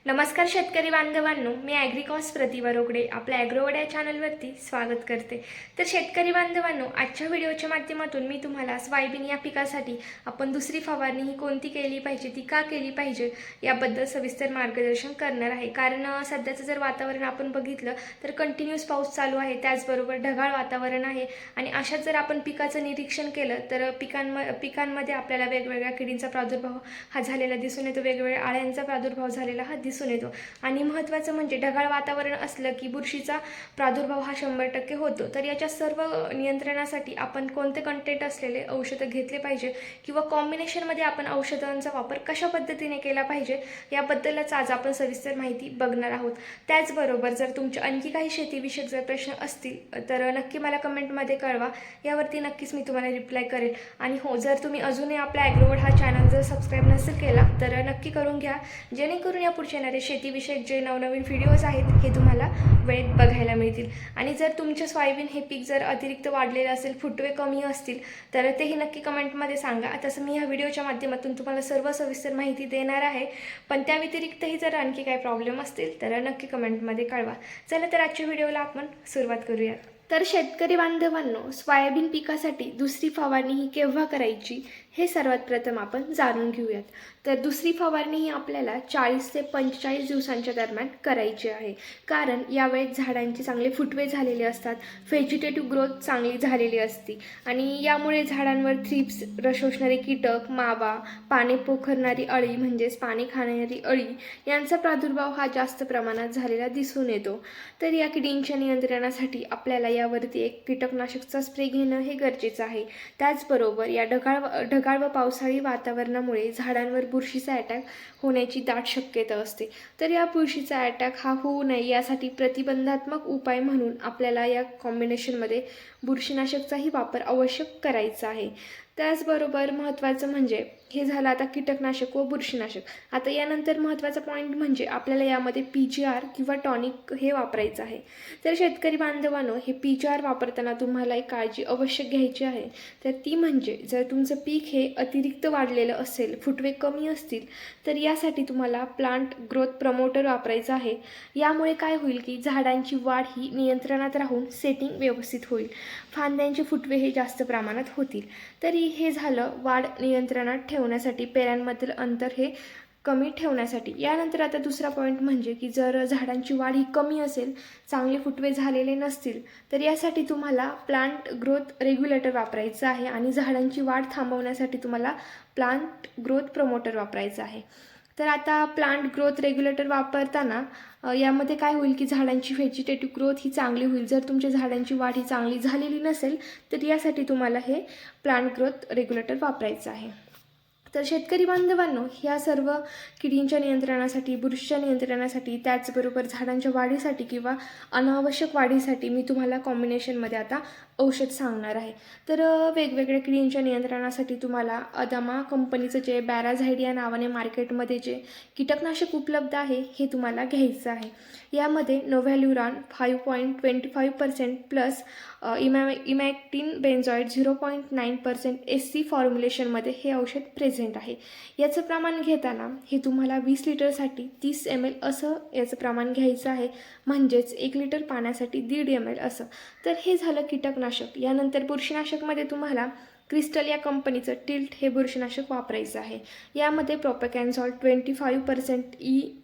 नमस्कार शेतकरी बांधवांनो, मी ॲग्रिकॉस प्रतिभा रोकडे आपल्या ॲग्रोवड या चॅनलवरती स्वागत करते. तर शेतकरी बांधवांनो, आजच्या व्हिडिओच्या माध्यमातून मी तुम्हाला सोयाबीन या पिकासाठी आपण दुसरी फवारणी ही कोणती केली पाहिजे, ती का केली पाहिजे याबद्दल सविस्तर मार्गदर्शन करणार आहे. कारण सध्याचं जर वातावरण आपण बघितलं तर कंटिन्यूस पाऊस चालू आहे, त्याचबरोबर ढगाळ वातावरण आहे आणि अशात जर आपण पिकाचं निरीक्षण केलं तर पिकांमध्ये आपल्याला वेगवेगळ्या किडींचा प्रादुर्भाव हा झालेला दिसून येतो, वेगवेगळ्या आळ्यांचा प्रादुर्भाव झालेला हा दिसून येतो. आणि महत्त्वाचं म्हणजे ढगाळ वातावरण असलं की बुरशीचा प्रादुर्भाव हा 100% होतो. तर याच्या सर्व नियंत्रणासाठी आपण कोणते कंटेंट असलेले औषधं घेतले पाहिजे किंवा कॉम्बिनेशनमध्ये आपण औषधांचा वापर कशा पद्धतीने केला पाहिजे याबद्दलच आज आपण सविस्तर माहिती बघणार आहोत. त्याचबरोबर जर तुमचे आणखी काही शेतीविषयक जर प्रश्न असतील तर नक्की मला कमेंटमध्ये कळवा, यावरती नक्कीच मी तुम्हाला रिप्लाय करेन. आणि हो, जर तुम्ही अजूनही आपल्या ॲग्रोवड हा चॅनल जर सबस्क्राईब नसेल केला तर नक्की करून घ्या, जेणेकरून या पुढचे येणारे शेतीविषयक जे नवनवीन व्हिडिओज आहेत हे तुम्हाला वेळेत बघायला मिळतील. आणि जर तुमचे सोयाबीन हे पीक जर अतिरिक्त वाढलेलं असेल, फुटवे कमी असतील तर तेही नक्की कमेंटमध्ये सांगा. तसं मी ह्या व्हिडिओच्या माध्यमातून तुम्हाला सर्व सविस्तर माहिती देणार आहे, पण त्या व्यतिरिक्तही जर आणखी काही प्रॉब्लेम असतील तर नक्की कमेंटमध्ये कळवा. चला तर आजच्या व्हिडिओला आपण सुरुवात करूयात. तर शेतकरी बांधवांनो, सोयाबीन पिकासाठी दुसरी फवारणी ही केव्हा करायची हे सर्वात प्रथम आपण जाणून घेऊयात. तर दुसरी फवारणी ही आपल्याला 40 ते 45 दिवसांच्या दरम्यान करायची आहे. कारण यावेळेस झाडांचे चांगले फुटवे झालेले असतात, व्हेजिटेटिव्ह ग्रोथ चांगली झालेली असते आणि यामुळे झाडांवर थ्रिप्स, रस शोषणारे कीटक, मावा, पाने पोखरणारी अळी म्हणजेच पाने खाणारी अळी यांचा प्रादुर्भाव हा जास्त प्रमाणात झालेला दिसून येतो. तर या किडींच्या नियंत्रणासाठी आपल्याला यावरती एक कीटकनाशकचा स्प्रे घेणं हे गरजेचं आहे. त्याचबरोबर या ढगाळ व पावसाळी वातावरणामुळे झाडांवर बुरशीचा अटॅक होण्याची दाट शक्यता असते. तर या बुरशीचा अटॅक हा होऊ नये यासाठी प्रतिबंधात्मक उपाय म्हणून आपल्याला या कॉम्बिनेशनमध्ये बुरशीनाशकचाही वापर आवश्यक करायचा आहे. त्याचबरोबर महत्त्वाचं म्हणजे हे झालं आता कीटकनाशक व बुरशीनाशक. आता यानंतर महत्त्वाचा पॉईंट म्हणजे आपल्याला यामध्ये PGR किंवा टॉनिक हे वापरायचं आहे. तर शेतकरी बांधवांनो, हे PGR वापरताना तुम्हाला एक काळजी अवश्य घ्यायची आहे. तर ती म्हणजे जर तुमचं पीक हे अतिरिक्त वाढलेलं असेल, फुटवे कमी असतील तर यासाठी तुम्हाला प्लांट ग्रोथ प्रमोटर वापरायचं आहे. यामुळे काय होईल की झाडांची वाढ ही नियंत्रणात राहून सेटिंग व्यवस्थित होईल, फांद्यांचे फुटवे हे जास्त प्रमाणात होतील. तरी हे झालं वाढ नियंत्रणात ठेवण्यासाठी, पेऱ्यांमधील अंतर हे कमी ठेवण्यासाठी. यानंतर आता दुसरा पॉईंट म्हणजे की जर झाडांची वाढ ही कमी असेल, चांगले फुटवे झालेले नसतील तर यासाठी तुम्हाला प्लांट ग्रोथ रेग्युलेटर वापरायचं आहे आणि झाडांची वाढ थांबवण्यासाठी तुम्हाला प्लांट ग्रोथ प्रमोटर वापरायचं आहे. तर आता प्लांट ग्रोथ रेग्युलेटर वापरताना यामध्ये काय होईल की झाडांची व्हेजिटेटिव्ह ग्रोथ ही चांगली होईल. जर तुमच्या झाडांची वाढ ही चांगली झालेली नसेल तर यासाठी तुम्हाला हे प्लांट ग्रोथ रेग्युलेटर वापरायचं आहे. तर शेतकरी बांधवांनो, ह्या सर्व किडींच्या नियंत्रणासाठी, बुरशीच्या नियंत्रणासाठी, त्याचबरोबर झाडांच्या वाढीसाठी किंवा अनावश्यक वाढीसाठी मी तुम्हाला कॉम्बिनेशनमध्ये आता औषध सांगणार आहे. तर वेगवेगळ्या किडींच्या नियंत्रणासाठी तुम्हाला अदामा कंपनीचं जे बॅराझाईड या नावाने मार्केटमध्ये जे कीटकनाशक उपलब्ध आहे हे तुम्हाला घ्यायचं आहे. यामध्ये नोव्हॅल्युरॉन 5.25% प्लस इमॅक्टिन बेन्झॉइड 0.9% SC फॉर्म्युलेशनमध्ये हे औषध प्रेझेंट आहे. याचं प्रमाण घेताना हे तुम्हाला 20 लिटरसाठी 30 ml असं याचं प्रमाण घ्यायचं आहे, म्हणजेच 1 लिटर पाण्यासाठी 1.5 ml असं. तर हे झालं कीटकनाशक. यानंतर बुरशीनाशकमध्ये तुम्हाला क्रिस्टल या कंपनीचं टिल्ट हे बुरशीनाशक वापरायचं आहे. यामध्ये प्रोपेकॅनझॉल 25%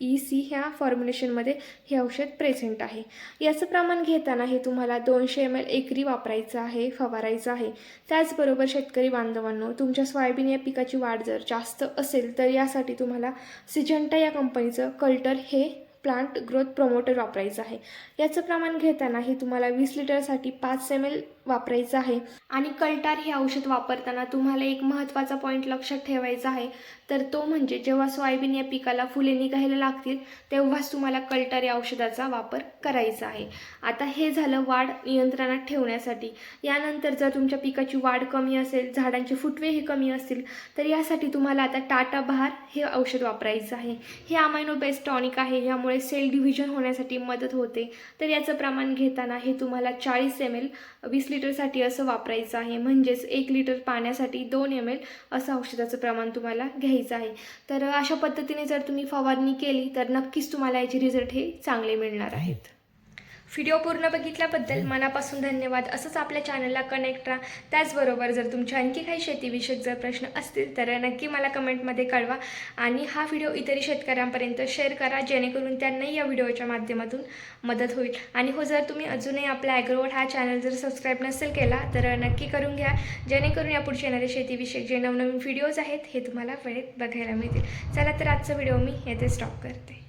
EC ह्या फॉर्म्युलेशनमध्ये हे औषध प्रेझेंट आहे. याचं प्रमाण घेताना हे तुम्हाला 200 ml एकरी वापरायचं आहे, फवारायचं आहे. त्याचबरोबर शेतकरी बांधवांनो, तुमच्या सोयाबीन या पिकाची वाढ जर जास्त असेल तर यासाठी तुम्हाला सिजंटा या कंपनीचं कल्टर हे प्लांट ग्रोथ प्रमोटर वापरायचं आहे. याचं प्रमाण घेताना हे तुम्हाला 20 लिटरसाठी 5 ml वापरायचं आहे. आणि कल्टार हे औषध वापरताना तुम्हाला एक महत्त्वाचा पॉईंट लक्षात ठेवायचा आहे, तर तो म्हणजे जेव्हा सोयाबीन या पिकाला फुले निघायला लागतील तेव्हाच तुम्हाला कल्टार या औषधाचा वापर करायचा आहे. आता हे झालं वाढ नियंत्रणात ठेवण्यासाठी. यानंतर जर तुमच्या पिकाची वाढ कमी असेल, झाडांचे फुटवे हे कमी असतील तर यासाठी तुम्हाला आता टाटा बहार हे औषध वापरायचं आहे. हे अमायनो बेस्ड टॉनिक आहे, यामुळे सेल डिव्हिजन होण्यासाठी मदत होते. तर याचं प्रमाण घेताना हे तुम्हाला 40 ml 20 लिटरसाठी असं वापरायचं आहे. म्हणजेच 1 लिटर पाण्यासाठी 2 ml असं औषधाचं प्रमाण तुम्हाला घ्यायचं आहे. तर अशा पद्धतीने जर तुम्ही फवारणी केली तर नक्कीच तुम्हाला याचे रिझल्ट हे चांगले मिळणार आहेत. व्हिडिओ पूर्ण बघितल्याबद्दल मनापासून धन्यवाद. असंच आपल्या चॅनलला कनेक्ट राहा. त्याचबरोबर जर तुमचे आणखी काही शेतीविषयक जर प्रश्न असतील तर नक्की मला कमेंटमध्ये कळवा आणि हा व्हिडिओ इतरही शेतकऱ्यांपर्यंत शेअर करा, जेणेकरून त्यांनाही या व्हिडिओच्या माध्यमातून मदत होईल. आणि हो, जर तुम्ही अजूनही आपला ॲग्रोवर्ड हा चॅनल जर सबस्क्राईब नसेल केला तर नक्की करून घ्या, जेणेकरून यापुढचे येणारे शेतीविषयक जे नवनवीन व्हिडिओज आहेत हे तुम्हाला वेळेत बघायला मिळतील. चला तर आजचा व्हिडिओ मी येथे स्टॉप करते.